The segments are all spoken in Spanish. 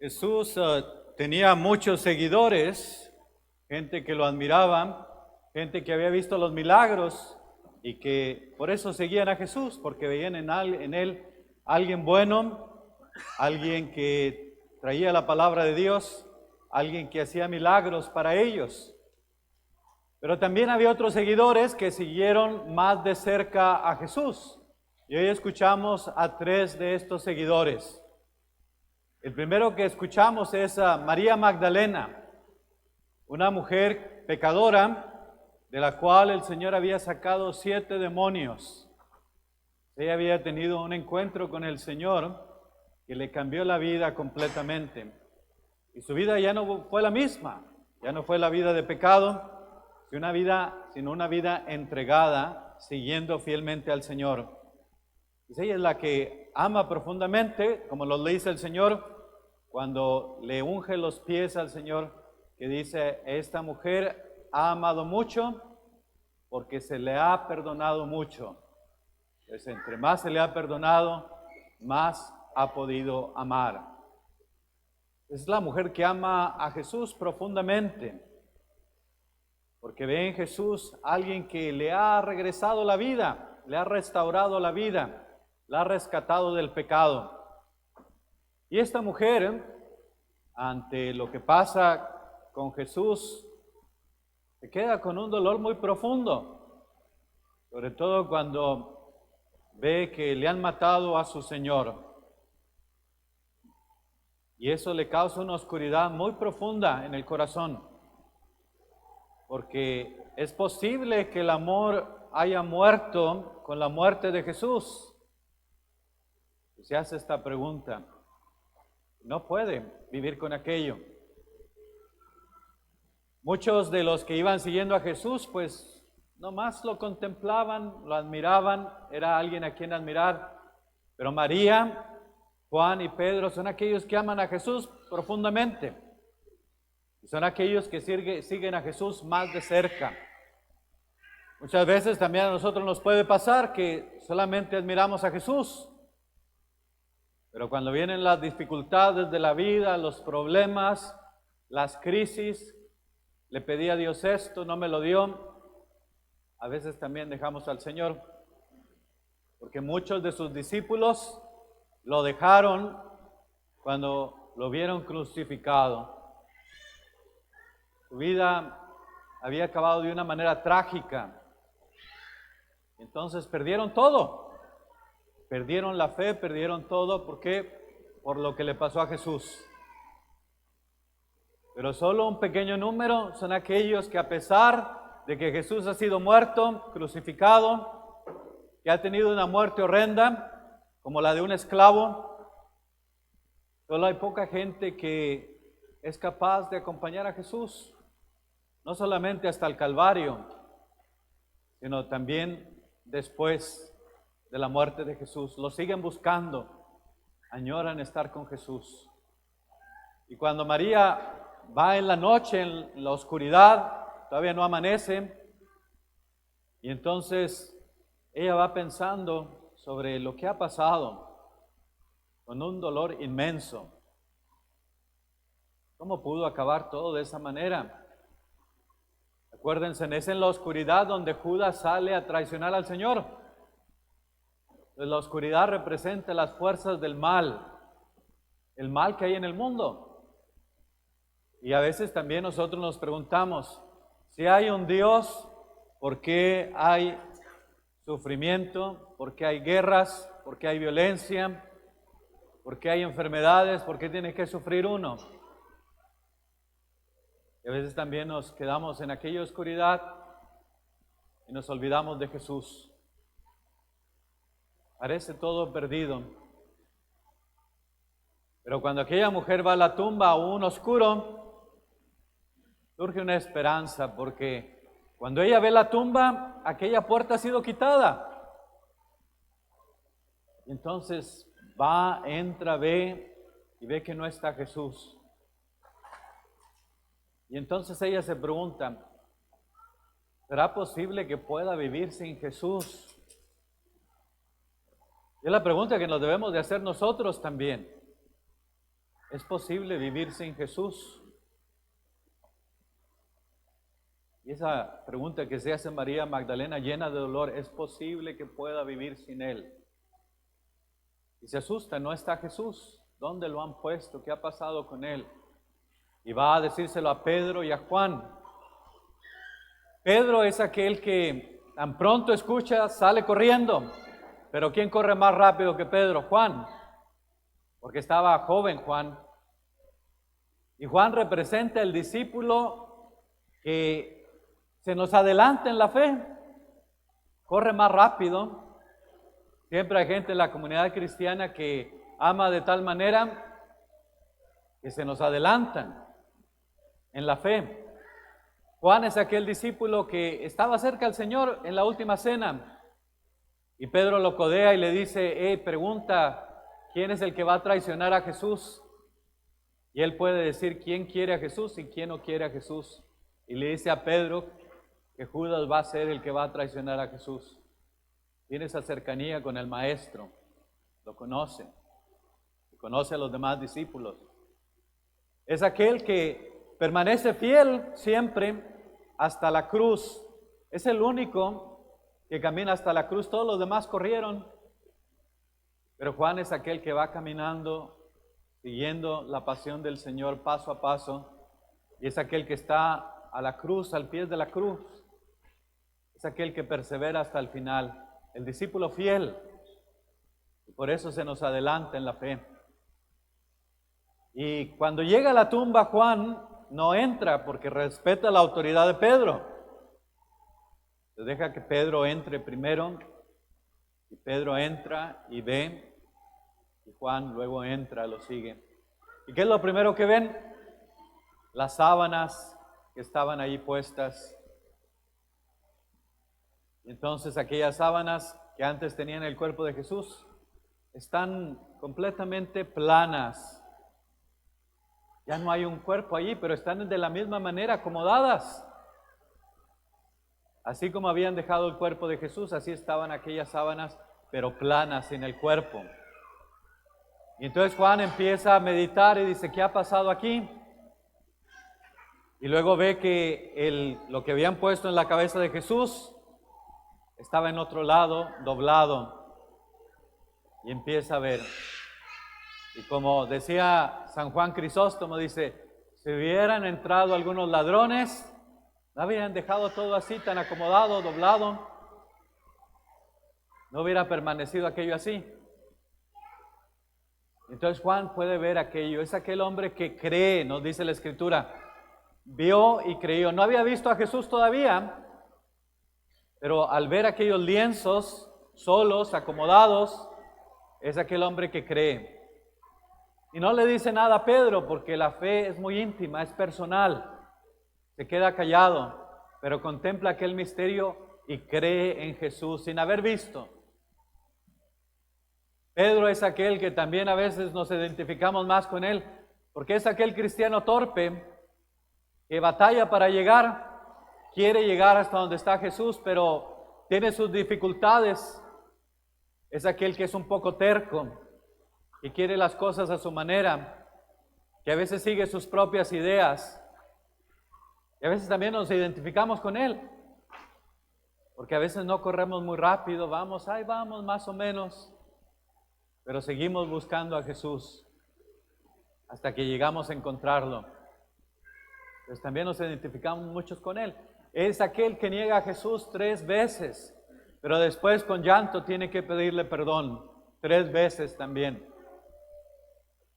Jesús tenía muchos seguidores, gente que lo admiraban, gente que había visto los milagros y que por eso seguían a Jesús, porque veían en él alguien bueno, alguien que traía la palabra de Dios, alguien que hacía milagros para ellos. Pero también había otros seguidores que siguieron más de cerca a Jesús. Y hoy escuchamos a tres de estos seguidores. El primero que escuchamos es a María Magdalena, una mujer pecadora de la cual el Señor había sacado 7 demonios. Ella había tenido un encuentro con el Señor que le cambió la vida completamente. Y su vida ya no fue la misma, ya no fue la vida de pecado, sino una vida entregada, siguiendo fielmente al Señor. Y ella es la que ama profundamente, como lo dice el Señor, cuando le unge los pies al Señor, que dice, esta mujer ha amado mucho porque se le ha perdonado mucho. Pues entre más se le ha perdonado, más ha podido amar. Es la mujer que ama a Jesús profundamente, porque ve en Jesús alguien que le ha regresado la vida, le ha restaurado la vida, la ha rescatado del pecado. Y esta mujer, ante lo que pasa con Jesús, se queda con un dolor muy profundo, sobre todo cuando ve que le han matado a su Señor. Y eso le causa una oscuridad muy profunda en el corazón, porque es posible que el amor haya muerto con la muerte de Jesús. Y se hace esta pregunta. No puede vivir con aquello. Muchos de los que iban siguiendo a Jesús, pues nomás lo contemplaban, lo admiraban, era alguien a quien admirar. Pero María, Juan y Pedro son aquellos que aman a Jesús profundamente. Y son aquellos que siguen a Jesús más de cerca. Muchas veces también a nosotros nos puede pasar que solamente admiramos a Jesús. Pero cuando vienen las dificultades de la vida, los problemas, las crisis, le pedí a Dios esto, no me lo dio, a veces también dejamos al Señor, porque muchos de sus discípulos lo dejaron cuando lo vieron crucificado. Su vida había acabado de una manera trágica, entonces perdieron todo. Perdieron la fe, perdieron todo, ¿por qué? Por lo que le pasó a Jesús. Pero solo un pequeño número son aquellos que a pesar de que Jesús ha sido muerto, crucificado, que ha tenido una muerte horrenda, como la de un esclavo, solo hay poca gente que es capaz de acompañar a Jesús, no solamente hasta el Calvario, sino también después de la muerte de Jesús. Lo siguen buscando, añoran estar con Jesús. Y cuando María va en la noche, en la oscuridad, todavía no amanece, y entonces ella va pensando sobre lo que ha pasado, con un dolor inmenso. ¿Cómo pudo acabar todo de esa manera? Acuérdense, es en la oscuridad donde Judas sale a traicionar al Señor. La oscuridad representa las fuerzas del mal, el mal que hay en el mundo. Y a veces también nosotros nos preguntamos, si hay un Dios, ¿por qué hay sufrimiento? ¿Por qué hay guerras? ¿Por qué hay violencia? ¿Por qué hay enfermedades? ¿Por qué tiene que sufrir uno? Y a veces también nos quedamos en aquella oscuridad y nos olvidamos de Jesús. Parece todo perdido. Pero cuando aquella mujer va a la tumba aún oscuro, surge una esperanza, porque cuando ella ve la tumba, aquella puerta ha sido quitada. Y entonces va, entra, ve y ve que no está Jesús. Y entonces ella se pregunta, ¿será posible que pueda vivir sin Jesús? Es la pregunta que nos debemos de hacer nosotros también. ¿Es posible vivir sin Jesús? Y esa pregunta que se hace María Magdalena llena de dolor, ¿es posible que pueda vivir sin Él? Y se asusta, no está Jesús. ¿Dónde lo han puesto? ¿Qué ha pasado con Él? Y va a decírselo a Pedro y a Juan. Pedro es aquel que tan pronto escucha, sale corriendo. Pero ¿quién corre más rápido que Pedro? Juan. Porque estaba joven Juan. Y Juan representa el discípulo que se nos adelanta en la fe, corre más rápido. Siempre hay gente en la comunidad cristiana que ama de tal manera que se nos adelantan en la fe. Juan es aquel discípulo que estaba cerca del Señor en la última cena y Pedro lo codea y le dice, pregunta, ¿quién es el que va a traicionar a Jesús? Y él puede decir quién quiere a Jesús y quién no quiere a Jesús. Y le dice a Pedro que Judas va a ser el que va a traicionar a Jesús. Tiene esa cercanía con el Maestro, lo conoce a los demás discípulos. Es aquel que permanece fiel siempre hasta la cruz. Es el único que camina hasta la cruz. Todos los demás corrieron, pero Juan es aquel que va caminando, siguiendo la pasión del Señor paso a paso, y es aquel que está a la cruz, al pie de la cruz. Es aquel que persevera hasta el final, el discípulo fiel, y por eso se nos adelanta en la fe. Y cuando llega a la tumba, Juan no entra porque respeta la autoridad de Pedro. Se deja que Pedro entre primero, y Pedro entra y ve, y Juan luego entra, lo sigue. ¿Y qué es lo primero que ven? Las sábanas que estaban ahí puestas. Y entonces aquellas sábanas que antes tenían el cuerpo de Jesús están completamente planas. Ya no hay un cuerpo allí, pero están de la misma manera acomodadas. Así como habían dejado el cuerpo de Jesús, así estaban aquellas sábanas, pero planas sin el cuerpo. Y entonces Juan empieza a meditar y dice, ¿qué ha pasado aquí? Y luego ve que lo que habían puesto en la cabeza de Jesús estaba en otro lado, doblado. Y empieza a ver. Y como decía San Juan Crisóstomo, dice, si hubieran entrado algunos ladrones, no habían dejado todo así, tan acomodado, doblado, no hubiera permanecido aquello así. Entonces Juan puede ver aquello, es aquel hombre que cree, nos dice la Escritura, vio y creyó. No había visto a Jesús todavía, pero al ver aquellos lienzos solos, acomodados, es aquel hombre que cree. Y no le dice nada a Pedro porque la fe es muy íntima, es personal. Se queda callado, pero contempla aquel misterio y cree en Jesús sin haber visto. Pedro es aquel que también a veces nos identificamos más con él, porque es aquel cristiano torpe que batalla para llegar, quiere llegar hasta donde está Jesús, pero tiene sus dificultades. Es aquel que es un poco terco, que quiere las cosas a su manera, que a veces sigue sus propias ideas. Y a veces también nos identificamos con él, porque a veces no corremos muy rápido, vamos, ahí vamos más o menos, pero seguimos buscando a Jesús hasta que llegamos a encontrarlo. Pues también nos identificamos muchos con él. Es aquel que niega a Jesús 3 veces, pero después con llanto tiene que pedirle perdón 3 veces también.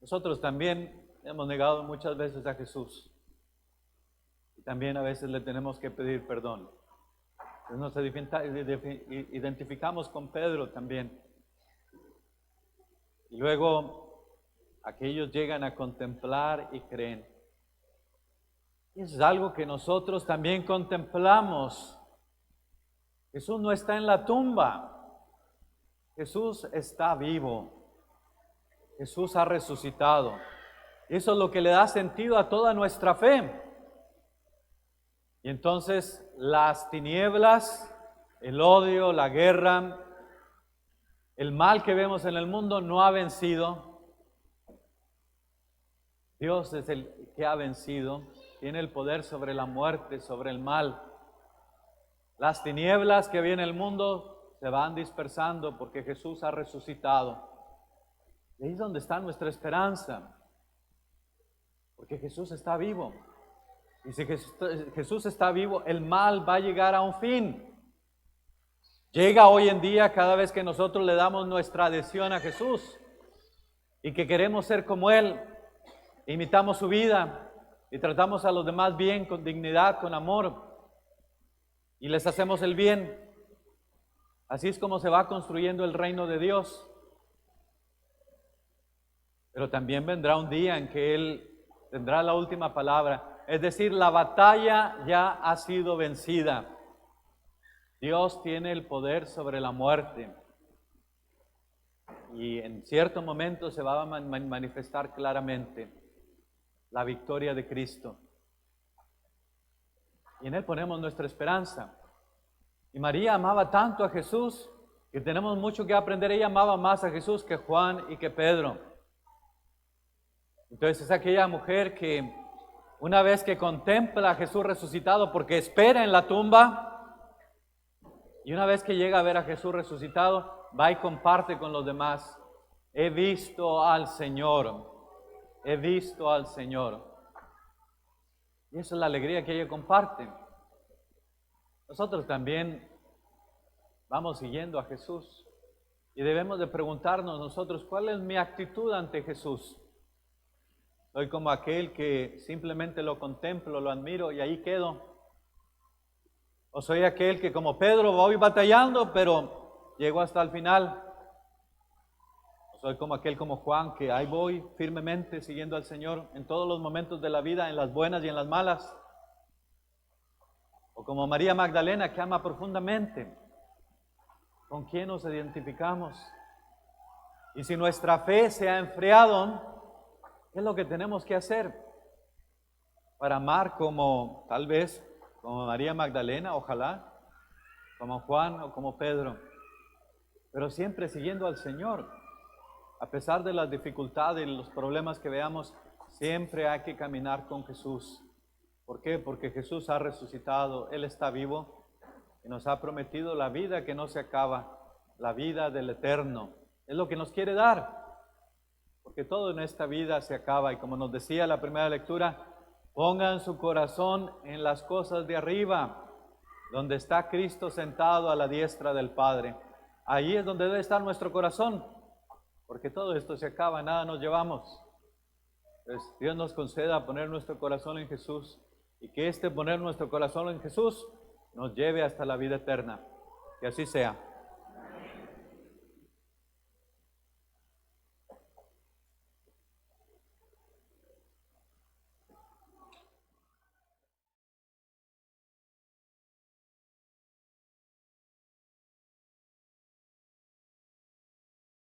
Nosotros también hemos negado muchas veces a Jesús. Y también a veces le tenemos que pedir perdón. Entonces nos identificamos con Pedro también. Y luego aquellos llegan a contemplar y creen. Y eso es algo que nosotros también contemplamos. Jesús no está en la tumba. Jesús está vivo. Jesús ha resucitado. Eso es lo que le da sentido a toda nuestra fe. Y entonces las tinieblas, el odio, la guerra, el mal que vemos en el mundo no ha vencido. Dios es el que ha vencido, tiene el poder sobre la muerte, sobre el mal. Las tinieblas que había en el mundo se van dispersando porque Jesús ha resucitado. Y ahí es donde está nuestra esperanza, porque Jesús está vivo. Y si Jesús está vivo, el mal va a llegar a un fin. Llega hoy en día cada vez que nosotros le damos nuestra adhesión a Jesús y que queremos ser como Él, imitamos su vida y tratamos a los demás bien, con dignidad, con amor, y les hacemos el bien. Así es como se va construyendo el reino de Dios. Pero también vendrá un día en que Él tendrá la última palabra. Es decir, la batalla ya ha sido vencida. Dios tiene el poder sobre la muerte. Y en cierto momento se va a manifestar claramente la victoria de Cristo. Y en Él ponemos nuestra esperanza. Y María amaba tanto a Jesús que tenemos mucho que aprender. Ella amaba más a Jesús que Juan y que Pedro. Entonces es aquella mujer que una vez que contempla a Jesús resucitado, porque espera en la tumba, y una vez que llega a ver a Jesús resucitado, va y comparte con los demás. He visto al Señor, he visto al Señor. Y esa es la alegría que ella comparte. Nosotros también vamos siguiendo a Jesús y debemos de preguntarnos nosotros, ¿cuál es mi actitud ante Jesús? ¿Soy como aquel que simplemente lo contemplo, lo admiro y ahí quedo? ¿O soy aquel que como Pedro voy batallando, pero llego hasta el final? ¿O soy como aquel como Juan que ahí voy firmemente siguiendo al Señor en todos los momentos de la vida, en las buenas y en las malas? ¿O como María Magdalena que ama profundamente? ¿Con quién nos identificamos? Y si nuestra fe se ha enfriado, ¿qué es lo que tenemos que hacer para amar como tal vez como María Magdalena, ojalá, como Juan o como Pedro, pero siempre siguiendo al Señor? A pesar de las dificultades y los problemas que veamos, siempre hay que caminar con Jesús. ¿Por qué? Porque Jesús ha resucitado, Él está vivo y nos ha prometido la vida que no se acaba, la vida del eterno. Es lo que nos quiere dar, porque todo en esta vida se acaba. Y como nos decía la primera lectura, pongan su corazón en las cosas de arriba, donde está Cristo sentado a la diestra del Padre. Ahí es donde debe estar nuestro corazón, porque todo esto se acaba, nada nos llevamos. Entonces, Dios nos conceda poner nuestro corazón en Jesús y que poner nuestro corazón en Jesús nos lleve hasta la vida eterna. Que así sea.